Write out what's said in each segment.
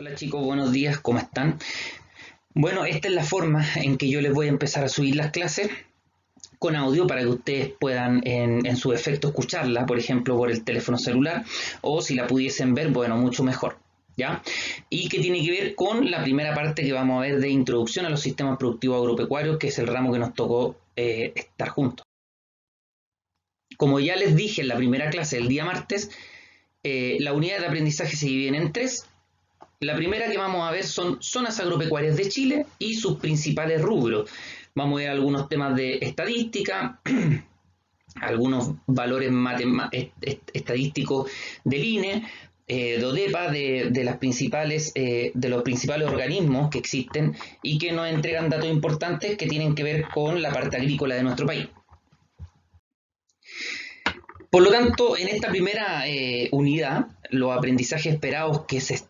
Hola chicos, buenos días, ¿cómo están? Bueno, esta es la forma en que yo les voy a empezar a subir las clases con audio para que ustedes puedan en su efecto escucharla, por ejemplo, por el teléfono celular, o si la pudiesen ver, bueno, mucho mejor, ¿ya? Y que tiene que ver con la primera parte que vamos a ver de introducción a los sistemas productivos agropecuarios, que es el ramo que nos tocó estar juntos. Como ya les dije en la primera clase el día martes, la unidad de aprendizaje se divide en tres. La primera que vamos a ver son zonas agropecuarias de Chile y sus principales rubros. Vamos a ver algunos temas de estadística, algunos valores estadísticos del INE, de ODEPA, de los principales organismos que existen y que nos entregan datos importantes que tienen que ver con la parte agrícola de nuestro país. Por lo tanto, en esta primera unidad, los aprendizajes esperados que se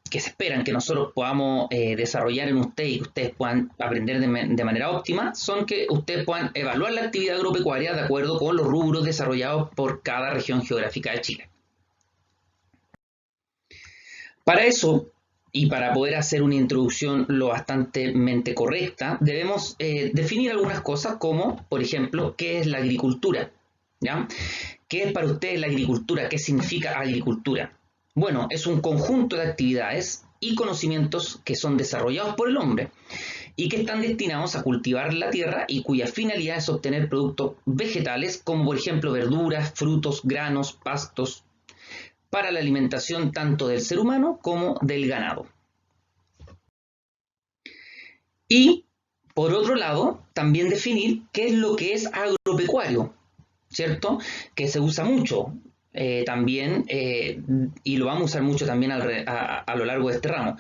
esperan que nosotros podamos desarrollar en ustedes y que ustedes puedan aprender de manera óptima, son que ustedes puedan evaluar la actividad agropecuaria de acuerdo con los rubros desarrollados por cada región geográfica de Chile. Para eso, y para poder hacer una introducción lo bastante correcta, debemos definir algunas cosas como, por ejemplo, ¿qué es la agricultura? ¿Ya? ¿Qué es para ustedes la agricultura? ¿Qué significa agricultura? Bueno, es un conjunto de actividades y conocimientos que son desarrollados por el hombre y que están destinados a cultivar la tierra y cuya finalidad es obtener productos vegetales como por ejemplo verduras, frutos, granos, pastos, para la alimentación tanto del ser humano como del ganado. Y por otro lado, también definir qué es lo que es agropecuario, ¿cierto? Que se usa mucho también y lo vamos a usar mucho también a lo largo de este ramo.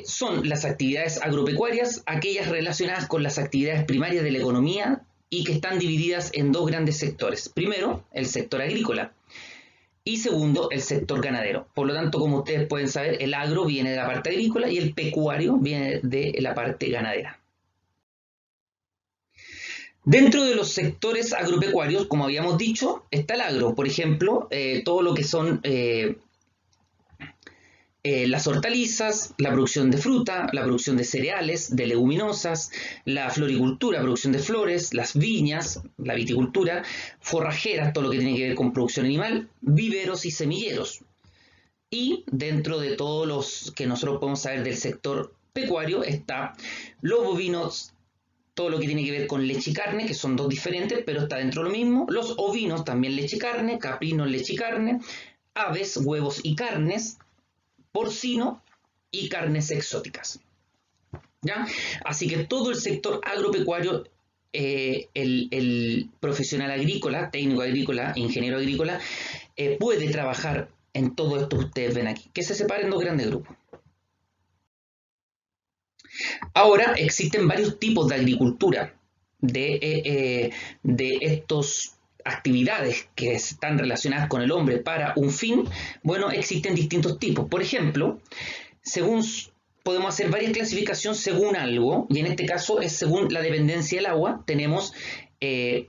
Son las actividades agropecuarias, aquellas relacionadas con las actividades primarias de la economía y que están divididas en dos grandes sectores. Primero, el sector agrícola y segundo, el sector ganadero. Por lo tanto, como ustedes pueden saber, el agro viene de la parte agrícola y el pecuario viene de la parte ganadera. Dentro de los sectores agropecuarios, como habíamos dicho, está el agro. Por ejemplo, todo lo que son las hortalizas, la producción de fruta, la producción de cereales, de leguminosas, la floricultura, producción de flores, las viñas, la viticultura, forrajeras, todo lo que tiene que ver con producción animal, viveros y semilleros. Y dentro de todos los que nosotros podemos saber del sector pecuario está los bovinos, todo lo que tiene que ver con leche y carne, que son dos diferentes, pero está dentro de lo mismo. Los ovinos, también leche y carne, caprinos, leche y carne, aves, huevos y carnes, porcino y carnes exóticas. ¿Ya? Así que todo el sector agropecuario, el profesional agrícola, técnico agrícola, ingeniero agrícola, puede trabajar en todo esto que ustedes ven aquí, que se separa en dos grandes grupos. Ahora existen varios tipos de agricultura, de estas actividades que están relacionadas con el hombre para un fin. Bueno, existen distintos tipos. Por ejemplo, podemos hacer varias clasificaciones según algo, y en este caso es según la dependencia del agua. Tenemos la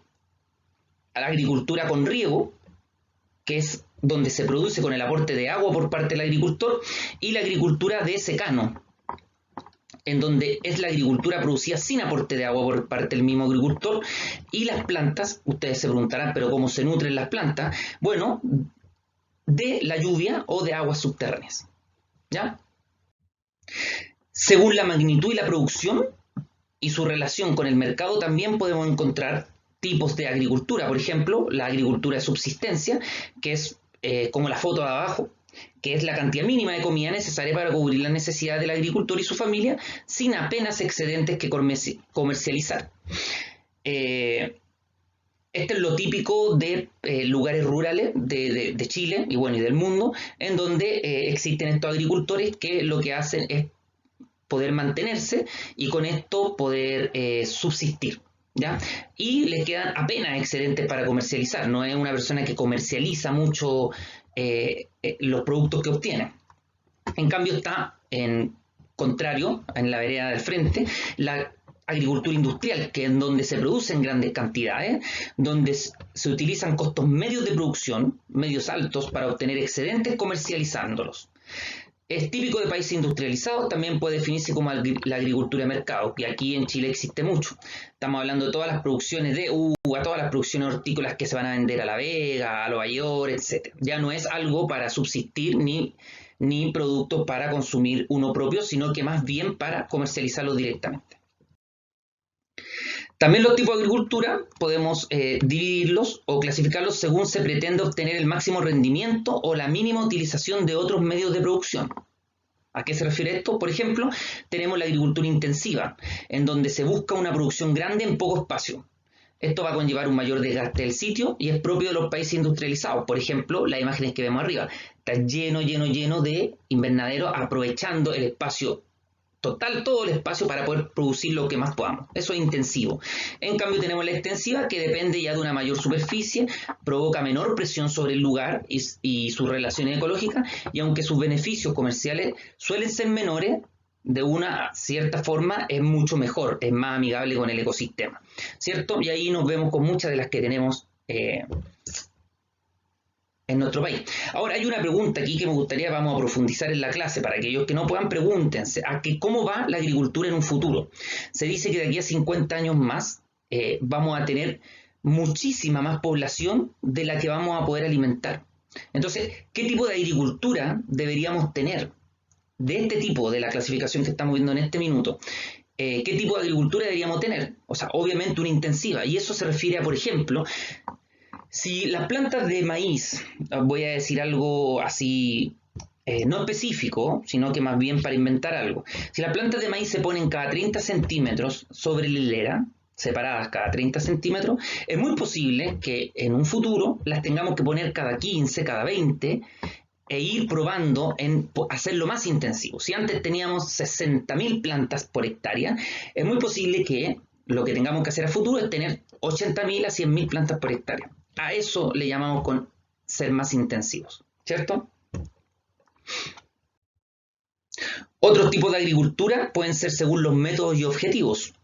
agricultura con riego, que es donde se produce con el aporte de agua por parte del agricultor, y la agricultura de secano, en donde es la agricultura producida sin aporte de agua por parte del mismo agricultor, y las plantas, ustedes se preguntarán, pero ¿cómo se nutren las plantas? Bueno, de la lluvia o de aguas subterráneas, ¿ya? Según la magnitud y la producción y su relación con el mercado, también podemos encontrar tipos de agricultura. Por ejemplo, la agricultura de subsistencia, que es como la foto de abajo, que es la cantidad mínima de comida necesaria para cubrir las necesidades del agricultor y su familia sin apenas excedentes que comercializar. Este es lo típico de lugares rurales de Chile y bueno, y del mundo, en donde existen estos agricultores que lo que hacen es poder mantenerse y con esto poder subsistir, ¿ya? Y le quedan apenas excedentes para comercializar. No es una persona que comercializa mucho los productos que obtiene. En cambio está en contrario, en la vereda del frente, la agricultura industrial, que es donde se produce en grandes cantidades, donde se utilizan costos medios de producción, medios altos, para obtener excedentes comercializándolos. Es típico de países industrializados, también puede definirse como la agricultura de mercado, que aquí en Chile existe mucho. Estamos hablando de todas las producciones de uva, todas las producciones hortícolas que se van a vender a La Vega, a Nueva York, etc. Ya no es algo para subsistir ni productos para consumir uno propio, sino que más bien para comercializarlos directamente. También los tipos de agricultura podemos dividirlos o clasificarlos según se pretende obtener el máximo rendimiento o la mínima utilización de otros medios de producción. ¿A qué se refiere esto? Por ejemplo, tenemos la agricultura intensiva, en donde se busca una producción grande en poco espacio. Esto va a conllevar un mayor desgaste del sitio y es propio de los países industrializados. Por ejemplo, las imágenes que vemos arriba. Está lleno de invernaderos aprovechando el espacio total, todo el espacio para poder producir lo que más podamos. Eso es intensivo. En cambio tenemos la extensiva, que depende ya de una mayor superficie, provoca menor presión sobre el lugar y sus relaciones ecológicas, y aunque sus beneficios comerciales suelen ser menores, de una cierta forma es mucho mejor, es más amigable con el ecosistema, ¿cierto? Y ahí nos vemos con muchas de las que tenemos en nuestro país. Ahora hay una pregunta aquí que me gustaría vamos a profundizar en la clase. Para aquellos que no puedan, pregúntense ¿cómo va la agricultura en un futuro? Se dice que de aquí a 50 años más vamos a tener muchísima más población de la que vamos a poder alimentar. Entonces, ¿qué tipo de agricultura deberíamos tener? De este tipo, de la clasificación que estamos viendo en este minuto, ¿qué tipo de agricultura deberíamos tener? O sea, obviamente una intensiva, y eso se refiere a, por ejemplo, si las plantas de maíz, voy a decir algo así, no específico, sino que más bien para inventar algo. Si las plantas de maíz se ponen cada 30 centímetros sobre la hilera, separadas cada 30 centímetros, es muy posible que en un futuro las tengamos que poner cada 15, cada 20, e ir probando en hacerlo más intensivo. Si antes teníamos 60.000 plantas por hectárea, es muy posible que lo que tengamos que hacer a futuro es tener 80.000 a 100.000 plantas por hectárea. A eso le llamamos con ser más intensivos, ¿cierto? Otros tipos de agricultura pueden ser según los métodos y objetivos.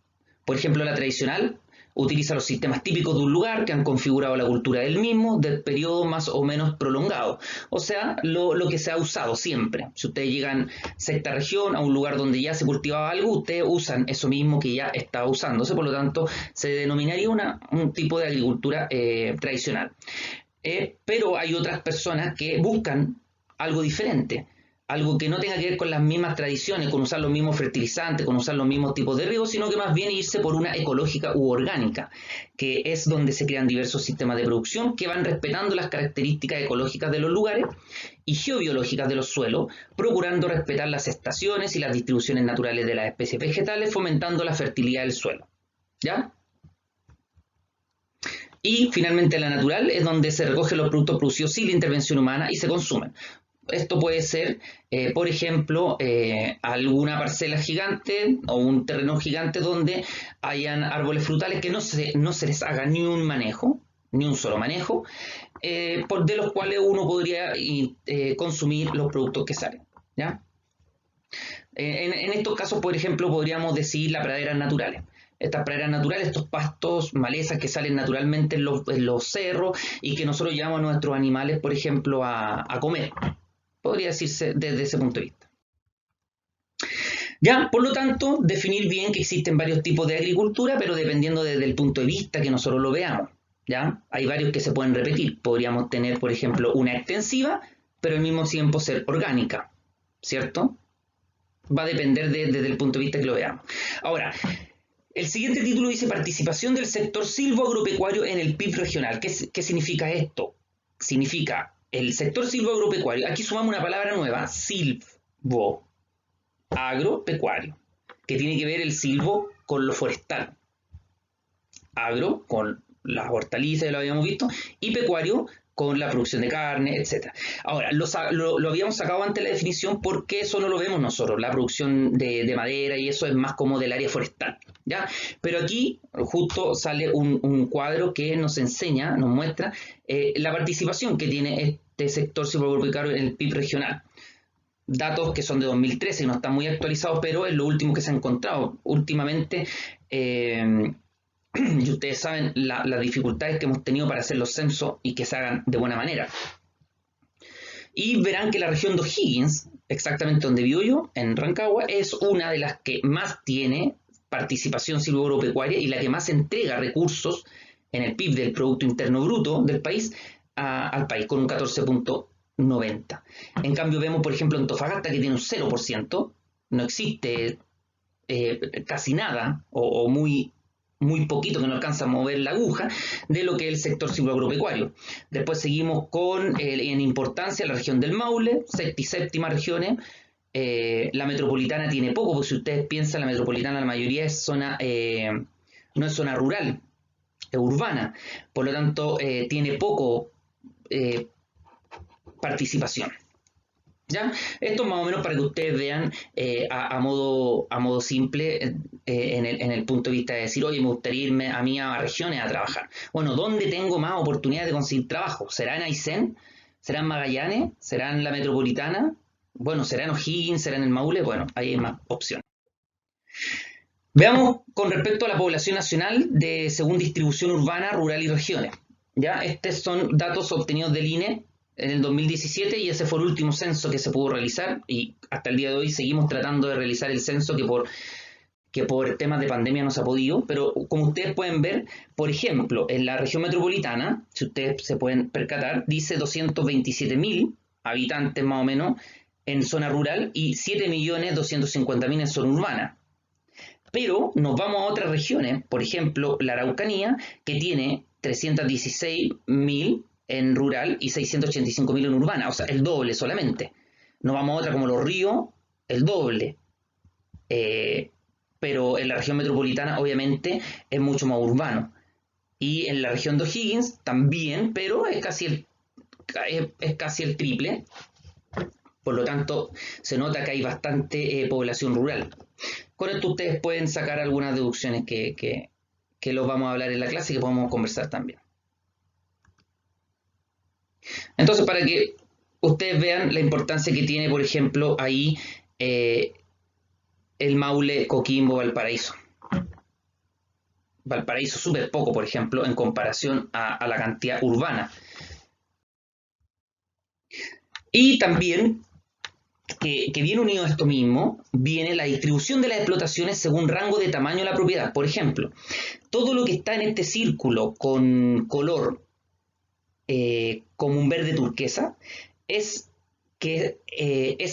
Por ejemplo, la tradicional utiliza los sistemas típicos de un lugar que han configurado la cultura del mismo, del periodo más o menos prolongado. O sea, lo que se ha usado siempre. Si ustedes llegan a esta región, a un lugar donde ya se cultivaba algo, ustedes usan eso mismo que ya estaba usándose, por lo tanto, se denominaría un tipo de agricultura tradicional. Pero hay otras personas que buscan algo diferente, algo que no tenga que ver con las mismas tradiciones, con usar los mismos fertilizantes, con usar los mismos tipos de riego, sino que más bien irse por una ecológica u orgánica, que es donde se crean diversos sistemas de producción que van respetando las características ecológicas de los lugares y geobiológicas de los suelos, procurando respetar las estaciones y las distribuciones naturales de las especies vegetales, fomentando la fertilidad del suelo. ¿Ya? Y finalmente la natural es donde se recogen los productos producidos sin la intervención humana y se consumen. Esto puede ser, por ejemplo, alguna parcela gigante o un terreno gigante donde hayan árboles frutales que no se les haga ni un manejo, ni un solo manejo, de los cuales uno podría consumir los productos que salen, ¿ya? En estos casos, por ejemplo, podríamos decir las praderas naturales. Estas praderas naturales, estos pastos, malezas que salen naturalmente en los cerros y que nosotros llevamos a nuestros animales, por ejemplo, a comer. Podría decirse desde ese punto de vista. Ya, por lo tanto, definir bien que existen varios tipos de agricultura, pero dependiendo desde el punto de vista que nosotros lo veamos. ¿Ya? Hay varios que se pueden repetir. Podríamos tener, por ejemplo, una extensiva, pero al mismo tiempo ser orgánica, ¿cierto? Va a depender desde el punto de vista que lo veamos. Ahora, el siguiente título dice participación del sector silvoagropecuario en el PIB regional. ¿Qué significa esto? Significa el sector silvoagropecuario. Aquí sumamos una palabra nueva, silvo, agropecuario, que tiene que ver el silvo con lo forestal. Agro, con las hortalizas, ya lo habíamos visto, y pecuario, con la producción de carne, etc. Ahora, lo habíamos sacado antes de la definición porque eso no lo vemos nosotros, la producción de madera y eso es más como del área forestal, ¿ya? Pero aquí justo sale un cuadro que nos enseña, nos muestra la participación que tiene este sector silvoagropecuario en el PIB regional. Datos que son de 2013 y no están muy actualizados, pero es lo último que se ha encontrado. Últimamente, y ustedes saben las dificultades que hemos tenido para hacer los censos y que se hagan de buena manera. Y verán que la región de O'Higgins exactamente donde vivo yo, en Rancagua, es una de las que más tiene participación silvoagropecuaria y la que más entrega recursos en el PIB del Producto Interno Bruto del país al país, con un 14,90. En cambio vemos, por ejemplo, Antofagasta, que tiene un 0%, no existe casi nada o muy poquito, que no alcanza a mover la aguja de lo que es el sector silvoagropecuario. Después seguimos con en importancia la región del Maule, sexta y séptima regiones. La metropolitana tiene poco, porque si ustedes piensan, la metropolitana la mayoría es zona, no es zona rural, es urbana, por lo tanto tiene poco participación. ¿Ya? Esto más o menos para que ustedes vean a modo simple en el punto de vista de decir, oye, me gustaría irme a mí a regiones a trabajar. Bueno, ¿dónde tengo más oportunidades de conseguir trabajo? ¿Será en Aysén? ¿Será en Magallanes? ¿Será en la Metropolitana? Bueno, ¿será en O'Higgins? ¿Será en el Maule? Bueno, ahí hay más opciones. Veamos con respecto a la población nacional según distribución urbana, rural y regiones. ¿Ya? Estos son datos obtenidos del INE en el 2017 y ese fue el último censo que se pudo realizar y hasta el día de hoy seguimos tratando de realizar el censo que por temas de pandemia no se ha podido, pero como ustedes pueden ver, por ejemplo, en la región metropolitana, si ustedes se pueden percatar, dice 227.000 habitantes más o menos en zona rural y 7.250.000 en zona urbana. Pero nos vamos a otras regiones, por ejemplo, la Araucanía, que tiene 316.000 en rural y 685.000 en urbana, o sea, el doble solamente. Nos vamos a otra como Los Ríos, el doble. Pero en la región metropolitana, obviamente, es mucho más urbano. Y en la región de O'Higgins también, pero es casi el triple. Por lo tanto, se nota que hay bastante población rural. Con esto ustedes pueden sacar algunas deducciones que los vamos a hablar en la clase y que podemos conversar también. Entonces, para que ustedes vean la importancia que tiene, por ejemplo, ahí el Maule, Coquimbo, Valparaíso. Valparaíso súper poco, por ejemplo, en comparación a la cantidad urbana. Y también, que viene unido a esto mismo, viene la distribución de las explotaciones según rango de tamaño de la propiedad. Por ejemplo, todo lo que está en este círculo con color como un verde turquesa es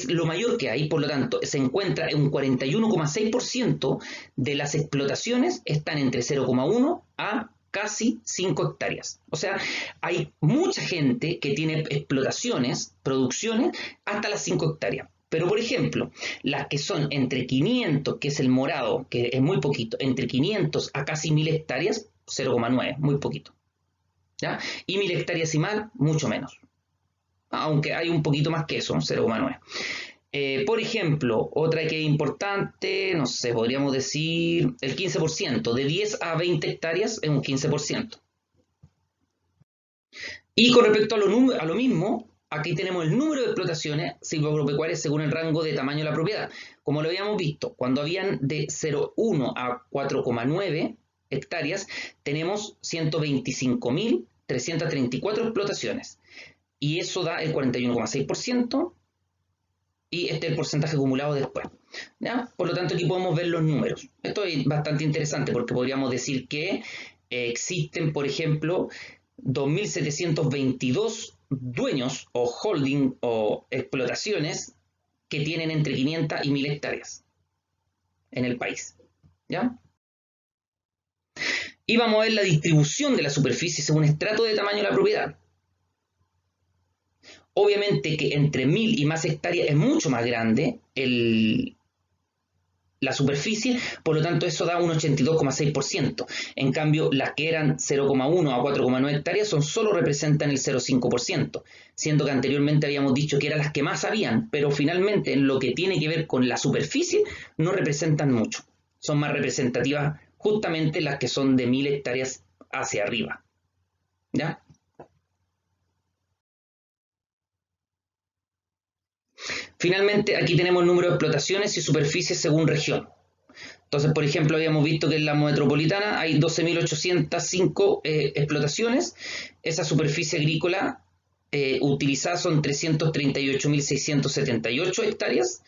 lo mayor que hay, por lo tanto, se encuentra en un 41,6% de las explotaciones están entre 0,1 a casi 5 hectáreas. O sea, hay mucha gente que tiene explotaciones, producciones, hasta las 5 hectáreas. Pero, por ejemplo, las que son entre 500, que es el morado, que es muy poquito, entre 500 a casi 1.000 hectáreas, 0,9, muy poquito. ¿Ya? Y 1.000 hectáreas y más, mucho menos. Aunque hay un poquito más que eso, 0,9. Por ejemplo, otra que es importante, no sé, podríamos decir el 15%, de 10 a 20 hectáreas es un 15%. Y con respecto a lo mismo, aquí tenemos el número de explotaciones silvoagropecuarias según el rango de tamaño de la propiedad. Como lo habíamos visto, cuando habían de 0,1 a 4,9 hectáreas, tenemos 125.334 explotaciones. Y eso da el 41,6%. Y este es el porcentaje acumulado después. ¿Ya? Por lo tanto, aquí podemos ver los números. Esto es bastante interesante porque podríamos decir que existen, por ejemplo, 2.722 dueños o holding o explotaciones que tienen entre 500 y 1.000 hectáreas en el país. ¿Ya? Y vamos a ver la distribución de la superficie según estrato de tamaño de la propiedad. Obviamente que entre 1.000 y más hectáreas es mucho más grande la superficie, por lo tanto eso da un 82,6%. En cambio, las que eran 0,1 a 4,9 hectáreas solo representan el 0,5%, siendo que anteriormente habíamos dicho que eran las que más habían, pero finalmente en lo que tiene que ver con la superficie no representan mucho. Son más representativas justamente las que son de 1.000 hectáreas hacia arriba. ¿Ya? Finalmente, aquí tenemos el número de explotaciones y superficies según región. Entonces, por ejemplo, habíamos visto que en la metropolitana hay 12.805 explotaciones. Esa superficie agrícola utilizadas son 338.678 hectáreas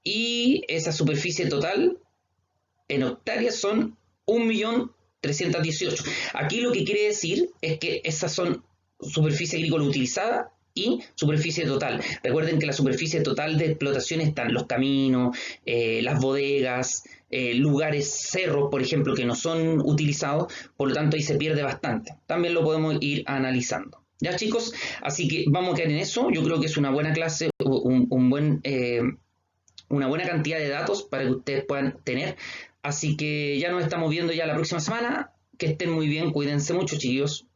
y esa superficie total en hectáreas son 1.318.000. Aquí lo que quiere decir es que esas son superficie agrícola utilizada y superficie total. Recuerden que la superficie total de explotación están los caminos, las bodegas, lugares, cerros, por ejemplo, que no son utilizados, por lo tanto ahí se pierde bastante. También lo podemos ir analizando. Ya, chicos, así que vamos a quedar en eso. Yo creo que es una buena clase, una buena cantidad de datos para que ustedes puedan tener. Así que ya nos estamos viendo ya la próxima semana. Que estén muy bien, cuídense mucho, chicos.